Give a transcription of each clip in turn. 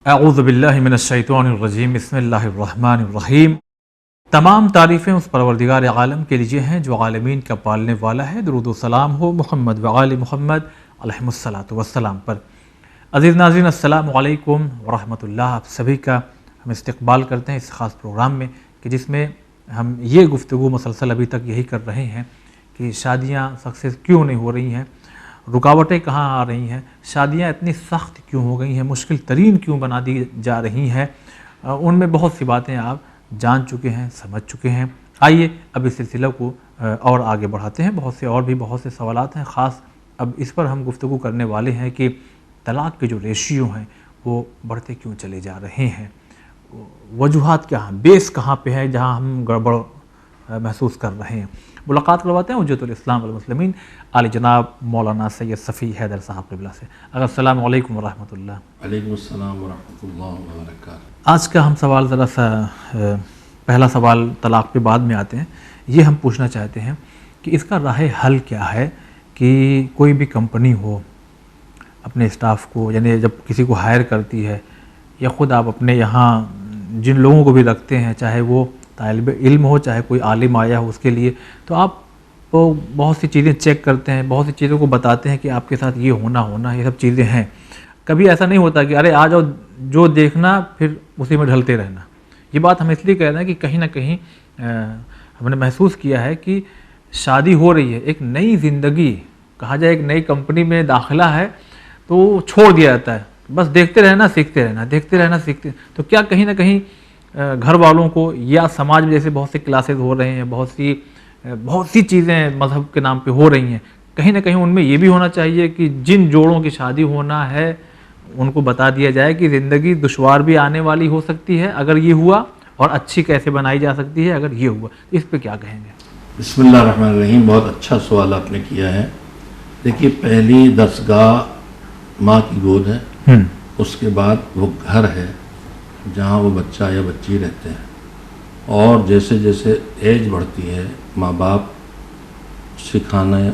अऊज़ु बिल्लाहि मिनश्शैतानिर्रजीम बिस्मिल्लाहिर्रहमानिर्रहीम। तमाम तारीफ़ें उस परवरदिगार आलम के लिए हैं जो आलमीन का पालने वाला है। दुरूद व सलाम हो मोहम्मद व आले मोहम्मद अलैहिस्सलातु वस्सलाम पर। अज़ीज़ नाज़रीन, अस्सलामु अलैकुम व रहमतुल्लाह। आप सभी का हम इस्तक़बाल करते हैं इस ख़ास प्रोग्राम में कि जिसमें हम ये गुफ्तगू मुसलसल अभी तक यही कर रहे हैं कि शादियाँ सक्सेस क्यों नहीं हो रही हैं, रुकावटें कहाँ आ रही हैं, शादियाँ इतनी सख्त क्यों हो गई हैं, मुश्किल तरीन क्यों बना दी जा रही हैं। उनमें बहुत सी बातें आप जान चुके हैं, समझ चुके हैं। आइए अब इस सिलसिले को और आगे बढ़ाते हैं। बहुत से सवालात हैं, ख़ास अब इस पर हम गुफ्तगू करने वाले हैं कि तलाक़ के जो रेशियो हैं वो बढ़ते क्यों चले जा रहे हैं, वजूहात क्या हैं, बेस कहाँ पे है जहाँ हम गड़बड़ महसूस कर रहे हैं। मुलाकात करवाते हैं हुज्जतुल इस्लाम वल मुस्लिमीन आले जनाब मौलाना सैयद सफ़ी हैदर साहब क़िबला से। अस्सलामु अलैकुम व रहमतुल्लाह। वालेकुम अस्सलाम व रहमतुल्लाहि व बरकातुहू। आज का हम सवाल ज़रा सा पहला सवाल तलाक़ पे बाद में आते हैं। ये हम पूछना चाहते हैं कि इसका राह हल क्या है कि कोई भी कंपनी हो अपने स्टाफ को, यानी जब किसी को हायर करती है या ख़ुद आप अपने यहाँ जिन लोगों को भी रखते हैं, चाहे वो तालिब इल्म हो चाहे कोई आलिम आया हो, उसके लिए तो आप तो बहुत सी चीज़ें चेक करते हैं, बहुत सी चीज़ों को बताते हैं कि आपके साथ ये होना ये सब चीज़ें हैं। कभी ऐसा नहीं होता कि अरे आ जाओ, जो देखना फिर उसी में ढलते रहना। ये बात हम इसलिए कह रहे हैं कि कहीं ना कहीं हमने महसूस किया है कि शादी हो रही है, एक नई ज़िंदगी कहा जाए, एक नई कंपनी में दाखिला है तो छोड़ दिया जाता है, बस देखते रहना सीखते रहना, देखते रहना सीखते। तो क्या कहीं ना कहीं घर वालों को या समाज में जैसे बहुत से क्लासेस हो रहे हैं, बहुत सी चीज़ें मज़हब के नाम पे हो रही हैं, कहीं ना कहीं उनमें ये भी होना चाहिए कि जिन जोड़ों की शादी होना है उनको बता दिया जाए कि ज़िंदगी दुश्वार भी आने वाली हो सकती है अगर ये हुआ, और अच्छी कैसे बनाई जा सकती है अगर ये हुआ। इस पे क्या कहेंगे? बिस्मिल्लाहिर्रहमानिर्रहीम। बहुत अच्छा सवाल आपने किया है। देखिए, पहली दरगाह माँ की गोद है, उसके बाद वो घर है जहाँ वो बच्चा या बच्ची रहते हैं, और जैसे जैसे एज बढ़ती है माँ बाप सिखाने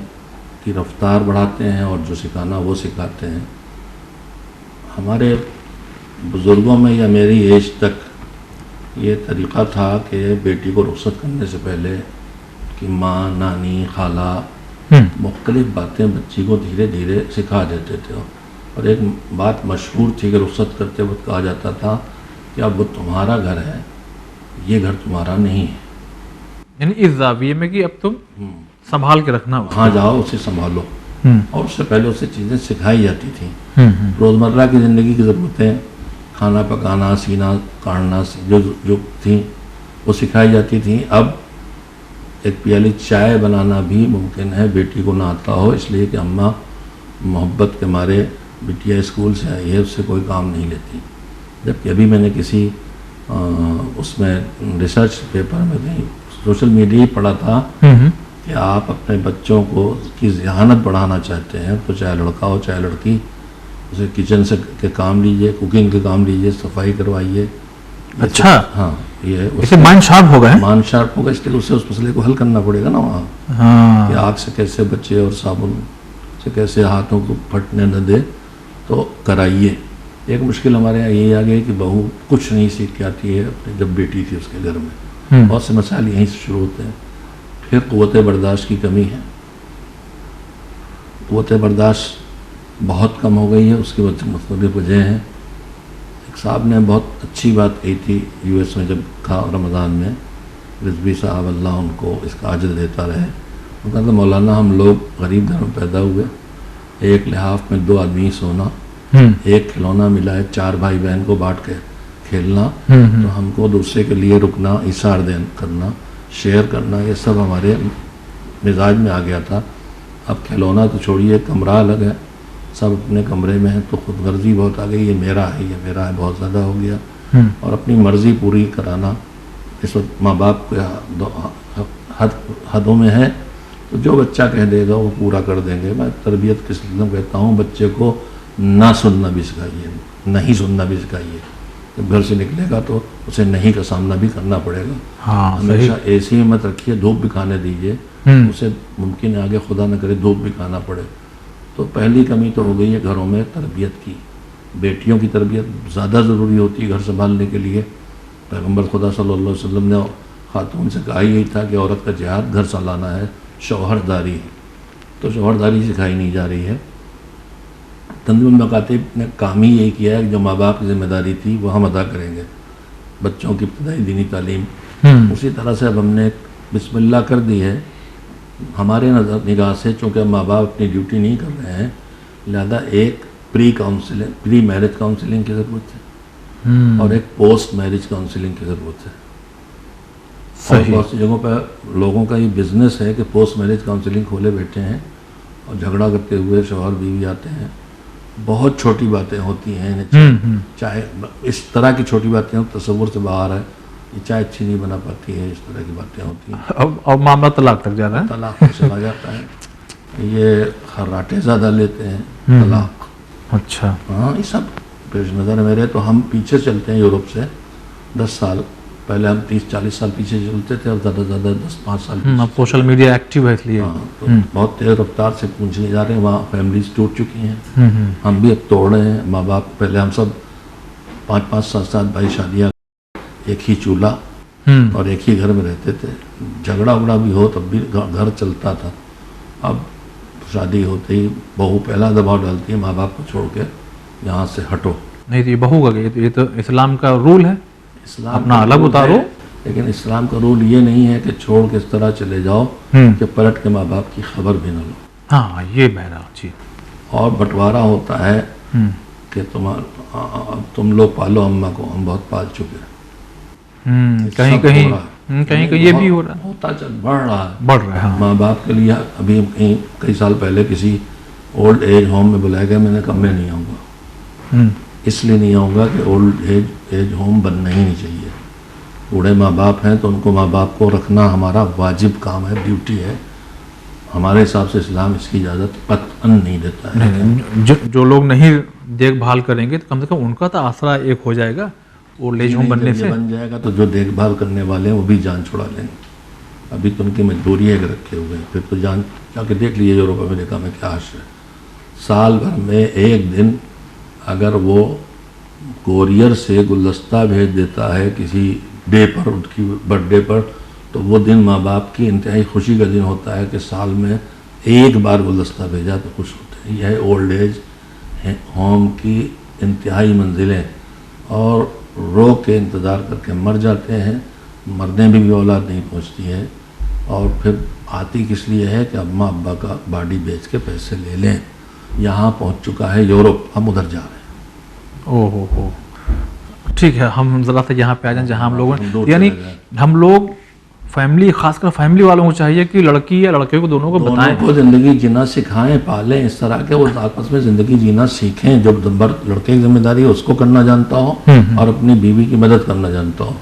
की रफ्तार बढ़ाते हैं और जो सिखाना वो सिखाते हैं। हमारे बुज़ुर्गों में या मेरी एज तक ये तरीक़ा था कि बेटी को रुख़्सत करने से पहले कि माँ, नानी, खाला मुख्तलिफ़ बातें बच्ची को धीरे धीरे सिखा देते थे। और एक बात मशहूर थी कि रुख़्सत करते वक्त कहा जाता था कि अब वो तुम्हारा घर है, ये घर तुम्हारा नहीं है, यानी इस ज़ाविये में कि अब तुम संभाल के रखना, वहाँ जाओ उसे संभालो। और उससे पहले उससे चीज़ें सिखाई जाती थी, रोज़मर्रा की ज़िंदगी की ज़रूरतें, खाना पकाना, सीना काटना जो थी वो सिखाई जाती थी। अब एक प्याली चाय बनाना भी मुमकिन है बेटी को ना आता हो, इसलिए कि अम्मा मोहब्बत के मारे बिटिया स्कूल से आई है, उससे कोई काम नहीं लेती। जबकि अभी मैंने किसी उसमें रिसर्च पेपर में कहीं सोशल मीडिया ही पढ़ा था कि आप अपने बच्चों को की ज़हानत बढ़ाना चाहते हैं तो चाहे लड़का हो चाहे लड़की, उसे किचन से के काम लीजिए, कुकिंग के काम लीजिए, सफाई करवाइए। अच्छा, हाँ, ये इससे माइंड शार्प होगा, माइंड शार्प होगा, इसलिए उसे उस मसले को हल करना पड़ेगा ना वहाँ। हाँ। कि आग से कैसे बचे और साबुन से कैसे हाथों को फटने न दे, तो कराइए। एक मुश्किल हमारे यहाँ यही आ गई कि बहू कुछ नहीं सीख के आती है अपने, जब बेटी थी उसके घर में बहुत से मसाइल यहीं से शुरू होते हैं। फिर क़ुव्वत बर्दाश्त की कमी है, क़ुव्वत बर्दाश्त बहुत कम हो गई है, उसकी मुख्तलिफ वजह हैं। एक साहब ने बहुत अच्छी बात कही थी US में जब था रमज़ान में, रिजवी साहब अल्लाह उनको इसका अजर देता रहे। वो कहते मौलाना, हम लोग गरीब घर में पैदा हुए, एक लिहाफ में 2 आदमी सोना, एक खिलौना मिला है, 4 भाई बहन को बांट के खेलना, तो हमको दूसरे के लिए रुकना, इशार करना, शेयर करना, ये सब हमारे मिजाज में आ गया था। अब खिलौना तो छोड़िए, कमरा अलग है, सब अपने कमरे में है, तो खुदगर्जी बहुत आ गई, ये मेरा है बहुत ज़्यादा हो गया। और अपनी मर्ज़ी पूरी कराना इस वक्त माँ बाप के हदों में है, तो जो बच्चा कह देगा वो पूरा कर देंगे। मैं तरबियत के सिलसिले में कहता हूँ, बच्चे को ना सुनना भी सिखाइए, नहीं सुनना भी सिखाइए। जब घर से निकलेगा तो उसे नहीं का सामना भी करना पड़ेगा। हाँ, हमेशा ऐसी हिम्मत रखिए, धूप भी खाने दीजिए, उसे मुमकिन है आगे खुदा न करे धूप भी खाना पड़े। तो पहली कमी तो हो गई है घरों में तरबियत की। बेटियों की तरबियत ज़्यादा ज़रूरी होती है घर संभालने के लिए। पैगम्बर खुदा सल्लल्लाहु अलैहि वसल्लम ने खातून से कहा यही था कि औरत का जिहाद घर संभालना है, शौहरदारी है। तो शौहरदारी सिखाई नहीं जा रही है। तंजीमुल मकातिब ने काम ही यही किया है कि जो माँ बाप की जिम्मेदारी थी वो हम अदा करेंगे, बच्चों की इब्तदाई दीनी तालीम। उसी तरह से अब हमने बिस्मिल्लाह कर दी है हमारे नज़र निगाह से, चूँकि माँ बाप अपनी ड्यूटी नहीं कर रहे हैं, लिहाजा एक प्री मैरिज काउंसलिंग की ज़रूरत है और एक पोस्ट मैरिज काउंसलिंग की ज़रूरत है। और बहुत सी जगहों पर लोगों का ये बिज़नेस है कि पोस्ट मैरिज काउंसलिंग खोले बैठे हैं और झगड़ा करते हुए शौहर बीवी आते हैं। बहुत छोटी बातें होती हैं, चाहे इस तरह की छोटी बातें हो तसव्वुर से बाहर है, ये चाय अच्छी नहीं बना पाती है, इस तरह की बातें होती हैं। अब मामला तलाक तक जा रहा है, तलाक में चला जाता है। ये खर्राटे ज़्यादा लेते हैं तलाक। अच्छा, हाँ, ये सब पेश नज़र है मेरे। तो हम पीछे चलते हैं यूरोप से 10 साल पहले, हम 30-40 साल पीछे चलते थे और ज़्यादा से ज़्यादा 10-5 साल पीछे। अब सोशल मीडिया एक्टिव है इसलिए। हाँ, तो बहुत तेज़ रफ्तार से पूछने जा रहे हैं। वहाँ फैमिलीज टूट चुकी हैं, हम भी अब तोड़ रहे हैं। माँ बाप पहले हम सब 5-5, 7-7 भाई शादियाँ, एक ही चूल्हा और एक ही घर में रहते थे। झगड़ा उगड़ा भी हो तब भी घर चलता था। अब शादी होते ही बहू पहला दबाव डालती है माँ बाप को छोड़ के यहाँ से हटो। नहीं तो ये बहू का ये तो इस्लाम का रूल है, इस्लाम अपना अलग उतारो। लेकिन इस्लाम का रूल ये नहीं है कि छोड़ के इस तरह चले जाओ कि पलट के माँ बाप की खबर भी न लो। हाँ, ये बहरा जी। और बंटवारा होता है कि तुम लोग पालो अम्मा को, हम बहुत पाल चुके हैं। कहीं कहीं ये भी हो रहा है, होता चल बढ़ रहा है। हाँ। माँ बाप के लिए अभी कई साल पहले किसी ओल्ड एज होम में बुलाया गया, मैंने कहा मैं नहीं आऊँगा। इसलिए नहीं आऊँगा कि ओल्ड एज होम बनना ही नहीं चाहिए। बूढ़े माँ बाप हैं तो उनको माँ बाप को रखना हमारा वाजिब काम है, ड्यूटी है। हमारे हिसाब से इस्लाम इसकी इजाज़त कतअन नहीं देता है। जो लोग नहीं देखभाल करेंगे तो कम से कम उनका तो आसरा एक हो जाएगा ओल्ड एज होम बनने से। बन जाएगा तो जो देखभाल करने वाले हैं वो भी जान छुड़ा लेंगे। अभी तो उनकी मजबूरी है कि रखे हुए हैं, फिर तो जान जाके देख लीजिए यूरोप अमेरिका में क्या हाश है। साल भर में एक दिन अगर वो कोरियर से गुलदस्ता भेज देता है किसी डे पर, उनकी बर्थडे पर, तो वो दिन माँ बाप की इंतहाई खुशी का दिन होता है कि साल में एक बार गुलदस्ता भेजा तो खुश होते हैं। यह ओल्ड एज होम की इंतहाई मंजिलें, और रो के इंतज़ार करके मर जाते हैं। मरने भी औलाद नहीं पहुंचती है, और फिर आती किस लिए है कि अम्मा अब्बा का बॉडी बेच के पैसे ले लें। यहाँ पहुंच चुका है यूरोप, हम उधर जा रहे हैं। ओहो, ठीक है, हम ज़रा सा यहाँ पे आ जाएं जहाँ हम लोग, यानी हम लोग फैमिली, खासकर फैमिली वालों को चाहिए कि लड़की या लड़के को दोनों को बताएं, को ज़िंदगी जीना सिखाएं, पालें, इस तरह के वो आपस में ज़िंदगी जीना सीखें। जो लड़के की जिम्मेदारी है उसको करना जानता हो और अपनी बीवी की मदद करना जानता हो,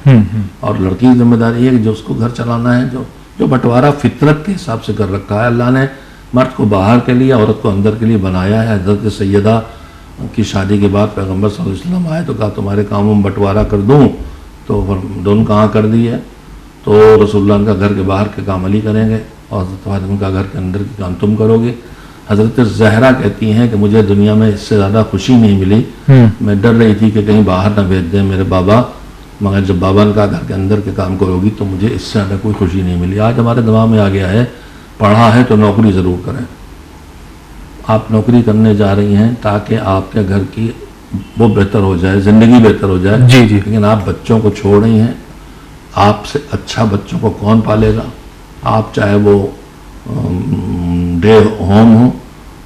और लड़की की जिम्मेदारी है कि जो उसको घर चलाना है। जो बंटवारा फितरत के हिसाब से कर रखा है अल्लाह ने। मर्द को बाहर के लिए, औरत को अंदर के लिए बनाया है। हज़रत सैयदा की शादी के बाद पैगम्बर सल्लल्लाहु अलैहि वसल्लम आए तो कहा तुम्हारे कामों में बंटवारा कर दूँ, तो दोनों कहाँ कर दिए, तो रसूलुल्लाह का घर के बाहर के काम अली करेंगे और हज़रत फातिमा का घर के अंदर के काम तुम करोगे। हज़रत ज़हरा कहती हैं कि मुझे दुनिया में इससे ज़्यादा खुशी नहीं मिली। मैं डर रही थी कि कहीं बाहर ना भेज दें मेरे बाबा, मगर जब बाबा ने कहा घर के अंदर के काम करोगी तो मुझे इससे ज़्यादा कोई खुशी नहीं मिली। आज हमारे दिमाग में आ गया है, पढ़ा है तो नौकरी ज़रूर करें। आप नौकरी करने जा रही हैं ताकि आपके घर की वो बेहतर हो जाए, ज़िंदगी बेहतर हो जाए। जी। लेकिन आप बच्चों को छोड़ रही हैं। आपसे अच्छा बच्चों को कौन पालेगा? आप चाहे वो डे होम हो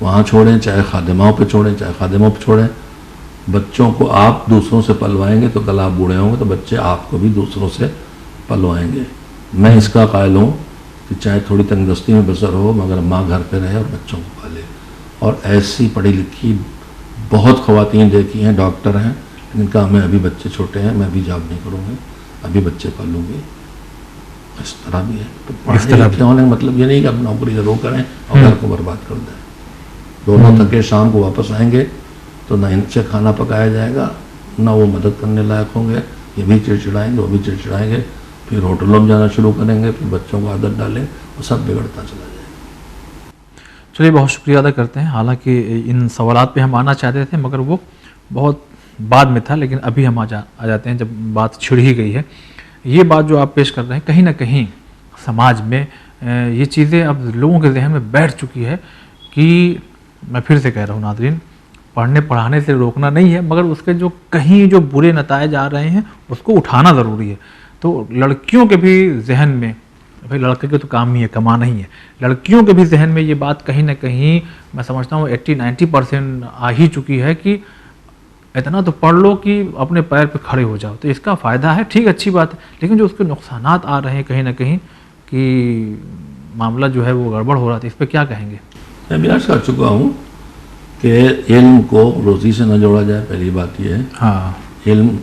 वहाँ छोड़ें, चाहे खादिमाओं पे छोड़ें, चाहे खादिमों पे छोड़ें, बच्चों को आप दूसरों से पलवाएंगे तो कल आप बूढ़े होंगे तो बच्चे आपको भी दूसरों से पलवाएंगे। मैं इसका कायल हूँ कि चाहे थोड़ी तंगदस्ती में बसर हो मगर माँ घर पे रहे और बच्चों को पाले। और ऐसी पढ़ी लिखी बहुत ख़वातीन देखी हैं, डॉक्टर हैं, जिनका हमें अभी बच्चे छोटे हैं, मैं अभी जॉब नहीं करूँगी, अभी बच्चे पालूंगी। इस तरह भी है। तो पढ़ने लिखे होने का मतलब ये नहीं कि अब नौकरी जरूर करें और घर को बर्बाद कर दें। दोनों थके शाम को वापस आएंगे तो ना इनसे खाना पकाया जाएगा, ना वो मदद करने लायक होंगे। ये भी चिड़चिड़ाएंगे, वो भी चिड़चिड़ाएंगे, फिर होटलों में जाना शुरू करेंगे, फिर बच्चों को आदत डालें वो सब बिगड़ता चला जाएगा। चलिए, बहुत शुक्रिया अदा करते हैं। हालांकि इन सवालात पे हम आना चाहते थे मगर वो बहुत बाद में था, लेकिन अभी हम आ जाते हैं जब बात छिड़ ही गई है। ये बात जो आप पेश कर रहे हैं, कहीं ना कहीं समाज में ये चीज़ें अब लोगों के जहन में बैठ चुकी है कि मैं फिर से कह रहा हूँ नाज़रीन, पढ़ने पढ़ाने से रोकना नहीं है, मगर उसके जो कहीं जो बुरे नतायज आ रहे हैं उसको उठाना ज़रूरी है। तो लड़कियों के भी जहन में, भाई लड़के के तो काम ही है, कमाना ही है, लड़कियों के भी जहन में ये बात कहीं ना कहीं मैं समझता हूँ 80-90% आ ही चुकी है कि इतना तो पढ़ लो कि अपने पैर पे खड़े हो जाओ। तो इसका फ़ायदा है, ठीक, अच्छी बात है, लेकिन जो उसके नुकसानात आ रहे हैं कहीं ना कहीं कि मामला जो है वो गड़बड़ हो रहा था, इस पर क्या कहेंगे? मैं भी अर्ज कर चुका हूँ कि इल्म को रोज़ी से न जोड़ा जाए। पहली बात यह है, हाँ, इल्म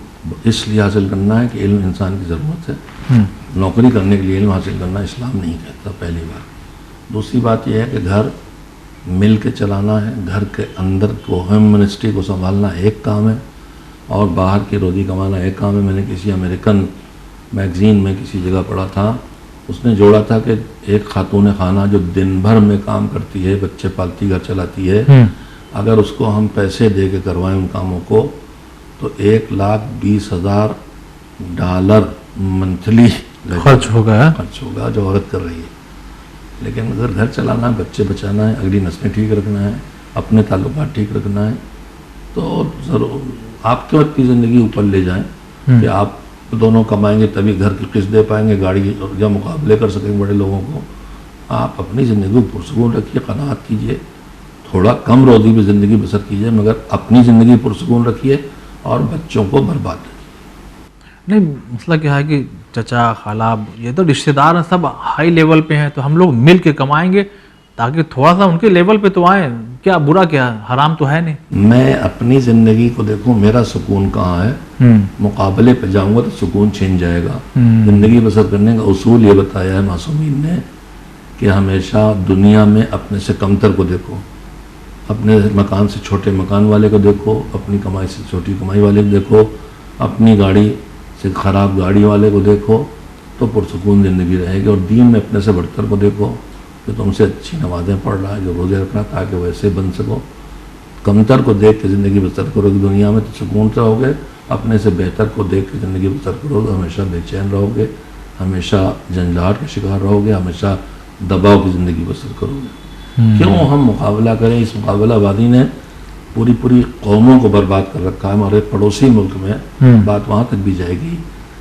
इसलिए हासिल करना है कि इल्म इंसान की ज़रूरत है। नौकरी करने के लिए इल्म हासिल करना इस्लाम नहीं कहता, पहली बात। दूसरी बात यह है कि घर मिल के चलाना है, घर के अंदर को होम मिनिस्ट्री को संभालना एक काम है और बाहर की रोज़ी कमाना एक काम है। मैंने किसी अमेरिकन मैगज़ीन में किसी जगह पढ़ा था, उसने जोड़ा था कि एक खातून खाना जो दिन भर में काम करती है, बच्चे पालती, घर चलाती है, अगर उसको हम पैसे दे के करवाएं उन कामों को तो $1,20,000 मंथली खर्च होगा जो औरत कर रही है। लेकिन अगर घर चलाना है, बच्चे बचाना है, अगली नस्लें ठीक रखना है, अपने ताल्लुकात ठीक रखना है, तो ज़रूर आप क्यों इतनी ज़िंदगी ऊपर ले जाएं कि आप दोनों कमाएंगे तभी घर की किस्त दे पाएंगे, गाड़ी या मुकाबले कर सकेंगे बड़े लोगों को। आप अपनी ज़िंदगी को पुरसकून रखिए, क़नाअत कीजिए, थोड़ा कम रोज़ी में ज़िंदगी बसर कीजिए, मगर अपनी ज़िंदगी पुरसकून रखिए और बच्चों को बर्बाद रखिए। नहीं, मसला क्या है कि चचा खाला ये तो रिश्तेदार हैं, सब हाई लेवल पे हैं, तो हम लोग मिल के कमाएंगे ताकि थोड़ा सा उनके लेवल पे तो आए। क्या बुरा, क्या हराम तो है नहीं। मैं अपनी ज़िंदगी को देखूं, मेरा सुकून कहाँ है, मुकाबले पे जाऊंगा तो सुकून छिन जाएगा। ज़िंदगी बसर करने का उसूल ये बताया है मासूमीन ने कि हमेशा दुनिया में अपने से कमतर को देखो, अपने मकान से छोटे मकान वाले को देखो, अपनी कमाई से छोटी कमाई वाले को देखो, अपनी गाड़ी से ख़राब गाड़ी वाले को देखो, तो पुरसकून ज़िंदगी रहेगी। और दीन में अपने से बढ़तर को देखो जो तुमसे अच्छी नमाज़ें पढ़ रहा है, जो रोज़े रख रहा है, ताकि वैसे बन सको। कमतर को देख के ज़िंदगी बसर करोगे दुनिया में तो सुकून से रहोगे, अपने से बेहतर को देख के ज़िंदगी बसर करोगे हमेशा बेचैन रहोगे, हमेशा झंझाट का शिकार रहोगे, हमेशा दबाव की ज़िंदगी बसर करोगे। क्यों हम मुकाबला करें? इस मुकाबलाबादी ने पूरी पूरी कौमों को बर्बाद कर रखा है। हमारे पड़ोसी मुल्क में बात वहाँ तक भी जाएगी,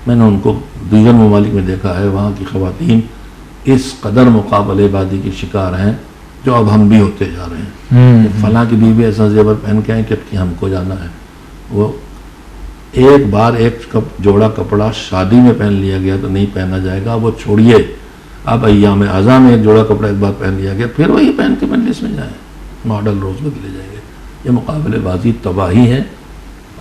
मैंने उनको दीगर ममालिक में देखा है, वहाँ की ख़वातीन इस कदर मुकाबलेबाजी के शिकार हैं जो अब हम भी होते जा रहे हैं। फलां की बीवी ऐसा जेवर पहन के आए कि हमको जाना है। वो एक बार एक जोड़ा कपड़ा शादी में पहन लिया गया तो नहीं पहना जाएगा, वो छोड़िए, अब अय्याम आज़ा में एक जोड़ा कपड़ा एक बार पहन लिया गया, फिर वही पहन के मजलिस में जाएँ, मॉडल रोज़ बदले जाएंगे। ये मुकाबलेबाजी तबाही है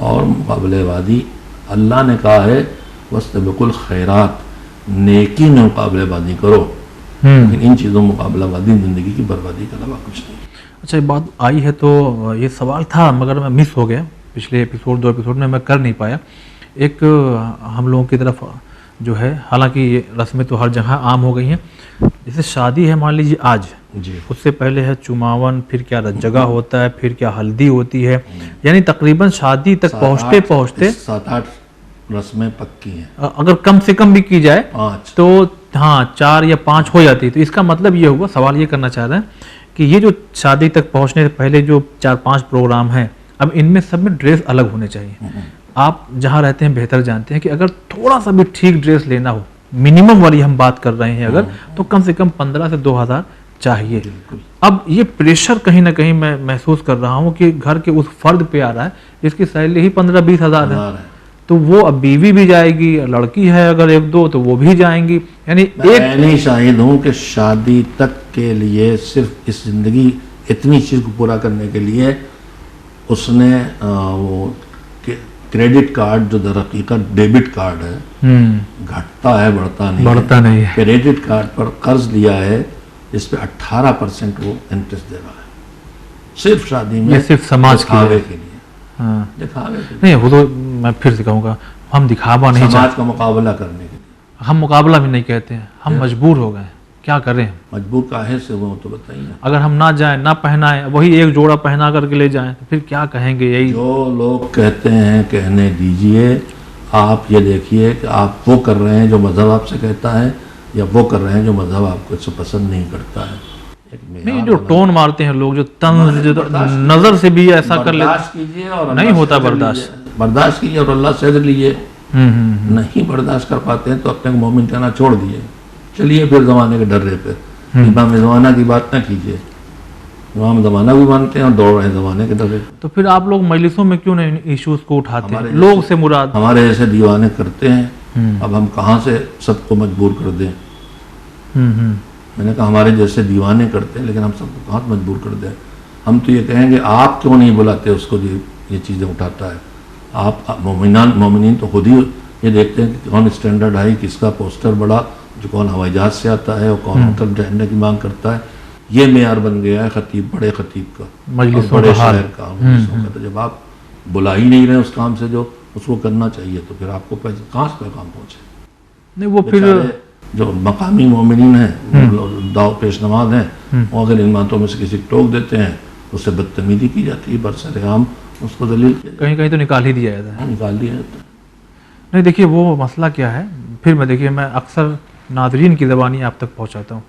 और मुकाबलेबाजी अल्लाह ने कहा है वस्तबिकुल खैरात, नेकी में मुकाबलेबाजी करो, लेकिन इन चीज़ों में मुकाबलेबाजी ज़िंदगी की बर्बादी के अलावा कुछ नहीं। अच्छा, ये बात आई है तो ये सवाल था मगर मैं मिस हो गया, पिछले एपिसोड 2 एपिसोड में मैं कर नहीं पाया। एक हम लोगों की तरफ जो है, हालांकि ये रस्में तो हर जगह आम हो गई हैं, जैसे शादी है मान लीजिए आज जी, उससे पहले है चुमावन, फिर क्या रज्जगा होता है, फिर क्या हल्दी होती है, यानी तकरीबन शादी तक पहुँचते पहुँचते 7-8 रस्में पक्की हैं। अगर कम से कम भी की जाए 5 तो हाँ 4 या 5 हो जाती है। तो इसका मतलब ये हुआ, सवाल ये करना चाह रहे हैं कि ये जो शादी तक पहुँचने से पहले जो 4-5 प्रोग्राम हैं, अब इनमें सब में ड्रेस अलग होने चाहिए। आप जहाँ रहते हैं बेहतर जानते हैं कि अगर थोड़ा सा भी ठीक ड्रेस लेना हो, मिनिमम वाली हम बात कर रहे हैं अगर, तो कम से कम 15 से 2000 चाहिए। अब ये प्रेशर कहीं ना कहीं मैं महसूस कर रहा हूँ कि घर के उस फर्द पे आ रहा है जिसकी सैलरी ही 15-20 हज़ार है, तो वो अब बीवी भी जाएगी, लड़की है अगर 1-2 तो वो भी जाएंगी। यानी मैं नहीं शाहिद हूँ कि शादी तक के लिए सिर्फ इस जिंदगी इतनी चीज़ को पूरा करने के लिए उसने वो क्रेडिट कार्ड जो दर हकीकत डेबिट कार्ड है, घटता है बढ़ता नहीं है। क्रेडिट कार्ड पर कर्ज लिया है इस पे 18% वो इंटरेस्ट दे रहा है, सिर्फ शादी में, सिर्फ समाज के लिए। हाँ, दिखावे के लिए नहीं, वो तो मैं फिर से कहूँगा, हम दिखावा नहीं, समाज का मुकाबला करने के लिए। हम मुकाबला भी नहीं कहते हैं, हम मजबूर हो गए। क्या करें? मजबूर काहे से हुए तो बताइए। अगर हम ना जाएं, ना पहनाएं, वही एक जोड़ा पहना करके ले जाएं तो फिर क्या कहेंगे? यही जो लोग कहते हैं कहने दीजिए, आप ये देखिए कि आप वो कर रहे हैं जो मज़हब आपसे कहता है, या वो कर रहे हैं जो मज़हब आपको इससे पसंद नहीं करता है। नहीं, जो टोन मारते हैं लोग, जो तंज, जो नजर से भी ऐसा कर लेते, बर्दाश्त कीजिए और नहीं होता बर्दाश्त कीजिए और अल्लाह से लीजिए। नहीं बर्दाश्त कर पाते हैं तो अपने को मोमिन कहना छोड़ दिए, चलिए फिर ज़माने के डर्रे पे इमाम ज़माना की बात ना कीजिए। इमाम ज़माना भी मानते हैं और दौड़ रहे हैं ज़माने के डर्रे पे। तो फिर आप लोग मजलिसों में क्यों नहीं इश्यूज को उठाते हैं? लोग से मुराद हमारे जैसे दीवाने करते हैं, अब हम कहाँ से सबको मजबूर कर दें। मैंने कहा हमारे जैसे दीवाने करते हैं, लेकिन हम सबको कहाँ मजबूर कर दें। हम तो ये कहेंगे आप क्यों नहीं बुलाते उसको जो ये चीज़ें उठाता है। आप मोमिनीन तो खुद ही ये देखते हैं कि कौन स्टैंडर्ड हाई, किसका पोस्टर बड़ा, जो कौन हवाई जहाज से आता है और कौन होटल रहने की मांग करता है। ये मेयार बन गया है खतीब, बड़े खतीब का, बड़े शायर का, तो जब आप बुला ही नहीं रहे उस काम से जो उसको करना चाहिए, तो फिर आपको कहाँ से पैगाम पहुँचे? नहीं, वो फिर जो मकामी मोमिनीन हैं, दाव पेश नमाज हैं, वो अगर इन बातों में से किसी को टोक देते हैं, उससे बदतमीजी की जाती है, बरसरेआम उसको दलील कहीं कहीं तो निकाल ही दिया जाता है। निकाल दिया जाता है। नहीं, देखिए वो मसला क्या है, फिर मैं अक्सर नाज़रीन की ज़बानी आप तक पहुंचाता हूँ।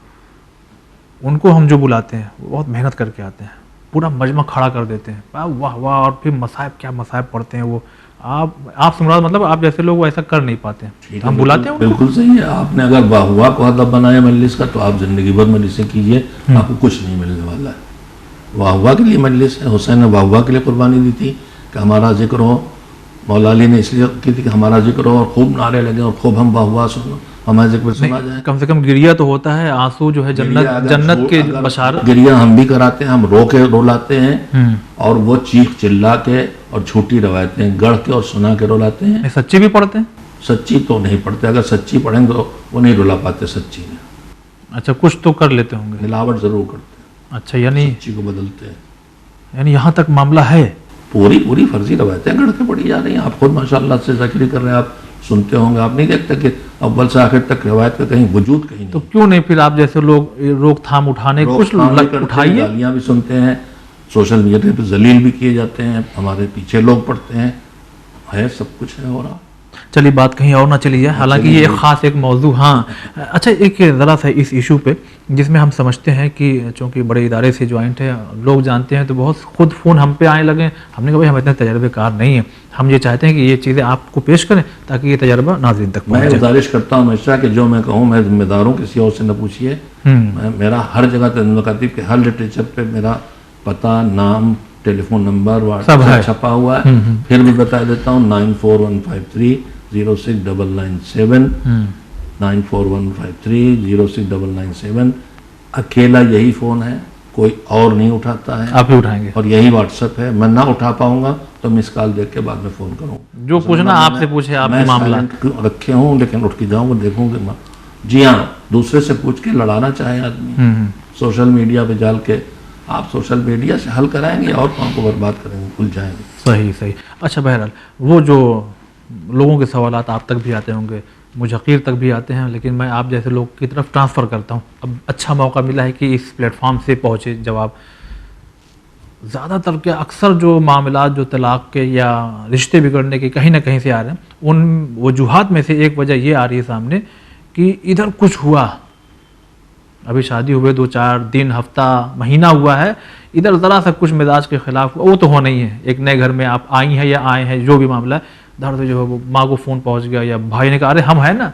उनको हम जो बुलाते हैं वो बहुत मेहनत करके आते हैं, पूरा मजमा खड़ा कर देते हैं, वाह वाह, और फिर मसाइब, क्या मसाइब पढ़ते हैं वो। आप सुमराज, मतलब आप जैसे लोग ऐसा कर नहीं पाते हैं, हम बुलाते हैं। बिल्कुल सही है। आपने अगर वाहुआ को हदफ बनाया मजलिस का, तो आप जिंदगी भर मजलिसें कीजिए, आपको कुछ नहीं मिलने वाला है। वाहुआ के लिए मजलिस है, हुसैन ने वाहुआ के लिए कुर्बानी दी थी कि हमारा जिक्र हो। मौला अली ने इसलिए की थी कि हमारा जिक्र हो और खूब नारे लगे और खूब हम वाहुआ सुनो, हमारे जिक्र सुना जाए। कम से कम गिरिया तो होता है, आंसू जो है जन्नत के बशारत। गिरिया हम भी कराते हैं, हम रो के रुलाते हैं, और वो चीख चिल्ला के और झूठी रवायतें गढ़ के और सुना के रुलाते हैं। सच्ची भी पढ़ते हैं? सच्ची तो नहीं पढ़ते, अगर सच्ची पढ़ेंगे तो वो नहीं रुला पाते सच्ची ने। अच्छा, कुछ तो कर लेते होंगे, मिलावट जरूर करते हैं। अच्छा, यानी सच्ची को बदलते हैं, यानी यहाँ तक मामला है। पूरी फर्जी रवायतें गढ़ के पढ़ी जा रही हैं। आप खुद माशाल्लाह से ज़िक्र कर रहे हैं, आप सुनते होंगे, आप नहीं देखते कि अव्वल से आखिर तक रवायत का कहीं वजूद कहीं नहीं। तो क्यों नहीं फिर आप जैसे लोग रोकथाम उठाने, कुछ उठाइए। गालियाँ भी सुनते हैं, सोशल मीडिया पे जलील भी किए जाते हैं, हमारे पीछे लोग पढ़ते हैं, है सब कुछ है हो रहा। चलिए बात कहीं और ना चली जाए, हालांकि ये खास एक मौजू। हाँ, अच्छा, एक ज़रा सा इस इशू पे जिसमें हम समझते हैं कि चूँकि बड़े इदारे से ज्वाइंट है, लोग जानते हैं, तो बहुत खुद फ़ोन हम पे आने लगे। हमने कहा भाई हम इतने तजर्बेकार नहीं हैं, हम ये चाहते हैं कि ये चीज़ें आपको पेश करें ताकि ये तजर्बा नाज़रीन तक पहुँचे। मैं गुजारिश करता हूँ हमेशा कि जो मैं कहूँ मैं जिम्मेदार हूँ, किसी और से न पूछिए। मेरा हर जगह तनक़ीब के हर लिटरेचर पर मेरा पता, नाम, टेलीफोन नंबर, व्हाट्सएप छपा हुआ है। फिर भी बता देता हूँ, 9415306997, 9415306997। अकेला यही फ़ोन है, कोई और नहीं उठाता है, आप ही उठाएंगे। और यही व्हाट्सएप है। मैं ना उठा पाऊंगा तो मिस कॉल देख के बाद में फ़ोन करूँ, जो पूछना आपसे पूछे, आप मामला रखे हूँ, लेकिन उठ के जाऊँगा देखूँगा। जी हाँ, दूसरे से पूछ के लड़ाना चाहे आदमी, सोशल मीडिया पे जाल के आप सोशल मीडिया से हल कराएंगे और काम को बर्बाद करेंगे, भूल जाएंगे। सही। अच्छा, बहरहाल वो जो लोगों के सवालात आप तक भी आते होंगे, मुझकीर तक भी आते हैं, लेकिन मैं आप जैसे लोग की तरफ ट्रांसफ़र करता हूँ। अब अच्छा मौका मिला है कि इस प्लेटफॉर्म से पहुँचे जवाब। ज़्यादातर के अक्सर जो मामलात जो तलाक़ के या रिश्ते बिगड़ने के कहीं ना कहीं से आ रहे हैं, उन वजूहात में से एक वजह ये आ रही है सामने कि इधर कुछ हुआ, अभी शादी हुए 2-4 दिन, हफ्ता, महीना हुआ है, इधर ज़रा सा कुछ मिजाज के ख़िलाफ़, वो तो होना ही है। एक नए घर में आप आई हैं या आए हैं, जो भी मामला है, धड़ से जो है वो माँ को फ़ोन पहुंच गया या भाई ने कहा अरे हम हैं ना,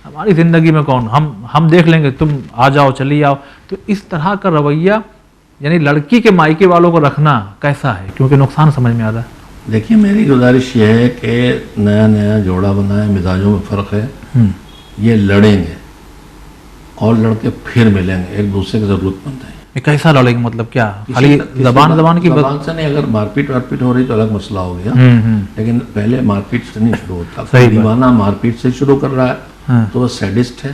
हमारी ज़िंदगी में कौन, हम देख लेंगे, तुम आ जाओ, चली आओ। तो इस तरह का रवैया, यानी लड़की के मायके वालों को रखना कैसा है, क्योंकि नुकसान समझ में आ रहा है। देखिए, मेरी गुजारिश ये है कि नया जोड़ा बनाए, मिजाजों में फ़र्क है, ये लड़ेंगे और लड़के फिर मिलेंगे, एक दूसरे की ज़रूरतमंद है। कैसा लड़ेंगे, मतलब क्या खाली जबान की जबान से नहीं, अगर मारपीट हो रही तो अलग मसला हो गया, लेकिन पहले मारपीट से नहीं शुरू होता। दीवाना मारपीट से शुरू कर रहा है तो वो सैडिस्ट है,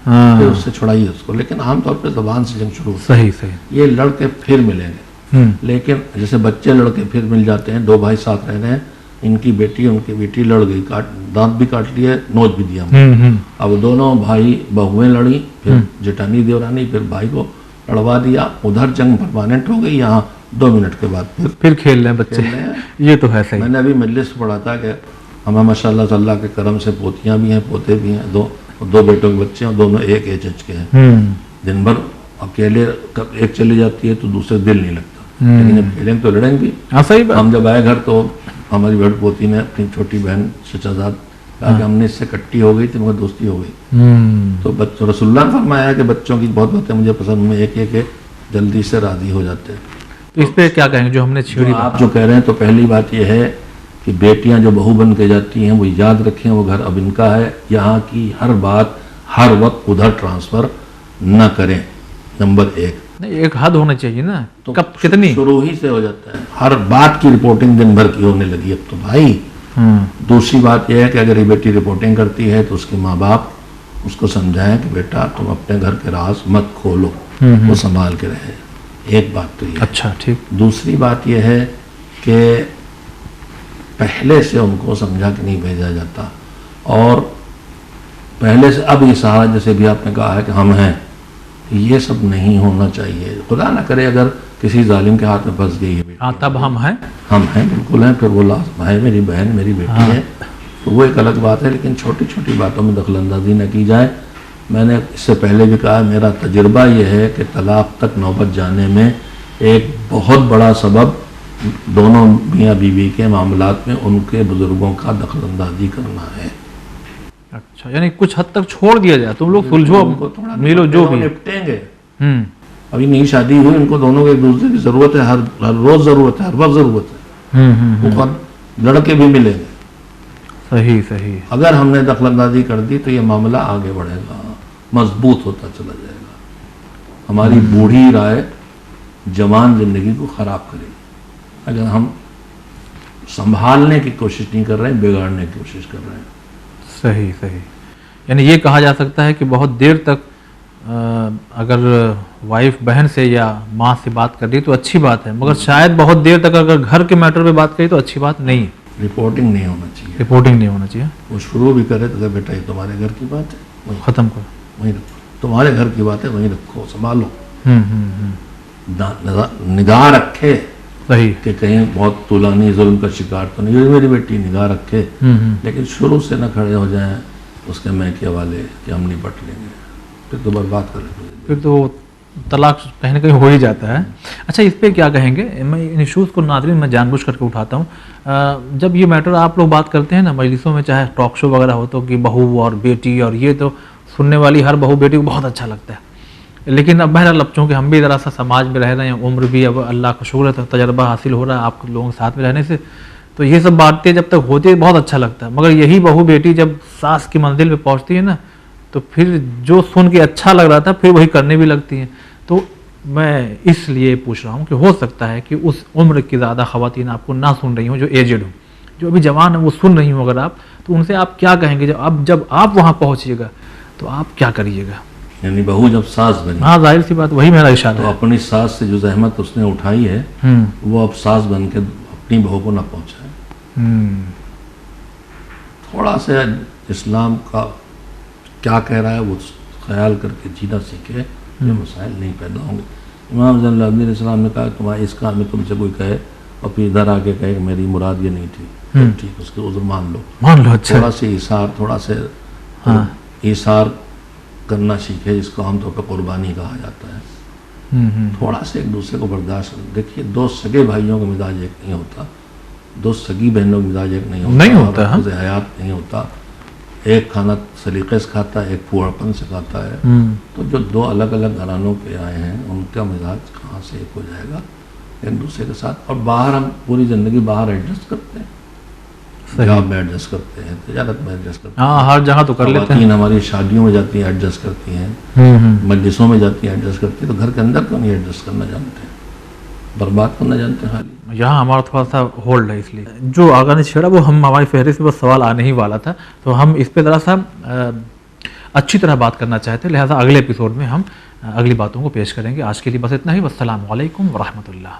फिर उससे छुड़ाइए उसको, लेकिन आमतौर पर जबान से जंग शुरू होती है। सही। ये लड़के फिर मिलेंगे, लेकिन जैसे बच्चे लड़के फिर मिल जाते हैं, 2 भाई साथ रह रहे हैं, इनकी बेटी उनकी बेटी लड़ गई, दांत भी काट लिए, नोच भी दिया। अब दोनों भाई बहुएं लड़ी, फिर जेठानी देवरानी, फिर भाई को लड़वा दिया, उधर जंग परमानेंट हो गई, यहाँ 2 मिनट के बाद फिर खेल रहे हैं बच्चे। ये तो है सही। मैंने अभी मजलिस पढ़ा था कि हमें माशाल्लाह अल्लाह के करम से पोतियां भी हैं, पोते भी हैं, दो बेटों के बच्चे हैं, दोनों एक एज के हैं। दिन भर अकेले एक चली जाती है तो दूसरे दिल नहीं लगता, लेकिन जब खेलेंगे तो लड़ेंगे। हाँ सही बात। हम जब आए घर तो हमारी बड़ पोती ने अपनी छोटी बहन शहजाद कहा कि हमने इससे कट्टी हो गई थी, मगर दोस्ती हो गई। तो बच्चों रसूलुल्लाह ने फरमाया कि बच्चों की बहुत बातें मुझे पसंद, में एक जल्दी से राजी हो जाते हैं। तो इस पे क्या कहेंगे जो हमने छेड़ी? आप जो कह रहे हैं, तो पहली बात यह है कि बेटियां जो बहू बन के जाती हैं वो याद रखें वो घर अब इनका है, यहाँ की हर बात हर वक्त उधर ट्रांसफर न करें। नंबर 1, नहीं एक हद होना चाहिए ना, तो कब कितनी? शुरू ही से हो जाता है, हर बात की रिपोर्टिंग दिन भर की होने लगी अब तो भाई। दूसरी बात यह है कि अगर ये बेटी रिपोर्टिंग करती है तो उसके माँ बाप उसको समझाएं कि बेटा तुम अपने घर के राज मत खोलो, वो संभाल के रहे। एक बात तो ये। अच्छा ठीक। दूसरी बात यह है कि पहले से उनको समझा के नहीं भेजा जाता, और पहले से अब ये सहारा जैसे भी आपने कहा है कि हम हैं, ये सब नहीं होना चाहिए। खुदा ना करे अगर किसी जालिम के हाथ में फंस गई है, हाँ तब हम हैं बिल्कुल हैं, फिर वो लास्ट भाई मेरी बहन मेरी बेटी है, तो वो एक अलग बात है। लेकिन छोटी छोटी बातों में दखलंदाजी न की जाए। मैंने इससे पहले भी कहा, मेरा तजुर्बा ये है कि तलाक तक नौबत जाने में एक बहुत बड़ा सबब दोनों मियाँ बीवी के मामलात में उनके बुजुर्गों का दखलंदाजी करना है। अच्छा, यानी कुछ हद तक छोड़ दिया जाए, तुम लोग सुलझो, मिलो, जो भी निपटेंगे। अभी नई शादी हुई, उनको दोनों को एक दूसरे की जरूरत है, हर रोज जरूरत है, हर वक्त जरूरत है, वो लड़के भी मिलेंगे। सही सही। अगर हमने दखलंदाजी कर दी तो ये मामला आगे बढ़ेगा, मजबूत होता चला जाएगा। हमारी बूढ़ी राय जवान जिंदगी को खराब करेगी। अगर हम संभालने की कोशिश नहीं कर रहे हैं, बिगाड़ने की कोशिश कर रहे हैं। सही सही। यानी ये कहा जा सकता है कि बहुत देर तक अगर वाइफ बहन से या माँ से बात कर रही तो अच्छी बात है, मगर शायद बहुत देर तक अगर घर के मैटर पे बात करी तो अच्छी बात नहीं है। रिपोर्टिंग नहीं होना चाहिए। रिपोर्टिंग नहीं होना चाहिए। वो शुरू भी करे तो बेटा ये तुम्हारे घर की बात है, वहीं खत्म करो, वहीं रखो, तुम्हारे घर की बात है वहीं रखो, संभालो। निगाह रखे सही कि कहीं बहुत तुलानी जुल्म का शिकार तो नहीं, मेरी बेटी निगाह रखे, लेकिन शुरू से न खड़े हो जाएं उसके मैके वाले कि हम निपट लेंगे, फिर तो बर्बाद कर लेंगे, फिर तो तलाक कहीं ना कहीं हो ही जाता है। अच्छा, इस पे क्या कहेंगे? मैं इन इशूज़ को नाज़रीन मैं जानबूझ करके उठाता हूँ। जब ये मैटर आप लोग बात करते हैं ना मजलिसों में, चाहे टॉक शो वगैरह हो, तो कि बहू और बेटी, और ये तो सुनने वाली हर बहू बेटी को बहुत अच्छा लगता है। लेकिन अब बहरहाल अब चूँकि हम भी ज़रा सा समाज में रह रहे हैं, उम्र भी अब अल्लाह का शुक्र है तजर्बा हासिल हो रहा है आप लोगों के साथ में रहने से, तो ये सब बातें जब तक होती है बहुत अच्छा लगता है। मगर यही बहू बेटी जब सास की मंजिल पे पहुंचती है ना, तो फिर जो सुन के अच्छा लग रहा था फिर वही करने भी लगती हैं। तो मैं इसलिए पूछ रहा हूँ कि हो सकता है कि उस उम्र की ज़्यादा ख़वातीन आपको ना सुन रही हों, जो एजेड हो, जो अभी जवान है वो सुन रही हों, अगर आप तो उनसे आप क्या कहेंगे? जब आप वहाँ पहुँचिएगा तो आप क्या करिएगा? यानी बहू जब सास बनी, हाँ जाहिर सी बात, वही मेरा इशारा तो है। अपनी सास से जो जहमत उसने उठाई है वो अब सास बन के अपनी बहू को ना पहुँचाए। थोड़ा सा इस्लाम का क्या कह रहा है वो ख्याल करके जीना सीखे, ये मसाइल नहीं पैदा होंगे। इमाम ज़ैनुल इस्लाम ने कहा तुम्हारे इस काम में तुमसे कोई कहे और फिर इधर आके कहे कि मेरी मुराद ये नहीं थी, तो ठीक उसके उज़्र मान लो। अच्छा, थोड़ा सा ईसार, थोड़ा से ईसार करना सीखे, जिसको आमतौर पर कुर्बानी कहा जाता है। थोड़ा सा एक दूसरे को बर्दाश्त। देखिए, दो सगे भाइयों का मिजाज एक नहीं होता, दो सगी बहनों का मिजाज एक नहीं होता, हयात नहीं होता। एक खाना सलीके से खाता है, एक फूहड़पन से खाता है। तो जो दो अलग अलग घरानों के आए हैं उनका मिजाज कहाँ से एक हो जाएगा एक दूसरे के साथ? और बाहर हम पूरी ज़िंदगी बाहर एडजस्ट करते हैं, जॉब में एडजस्ट करते हैं, तजारत में एडजस्ट करते हैं, हाँ हर जगह तो कर लेते हैं। हमारी शादियों में जाती हैं एडजस्ट करती हैं, मजलिसों में जाती हैं एडजस्ट करती हैं, तो घर के अंदर क्यों नहीं एडजस्ट करना जानते हैं? बर्बाद करना जानते हैं खाली। यहाँ हमारा थोड़ा सा होल्ड है, इसलिए जो आगा ने छेड़ा वो हम हमारी फहरिस्त में सवाल आने ही वाला था, तो हम इस पे ज़रा सा अच्छी तरह बात करना चाहते हैं, लिहाजा अगले एपिसोड में हम अगली बातों को पेश करेंगे। आज के लिए बस इतना ही। वस्सलामु अलैकुम वरहमतुल्लाह।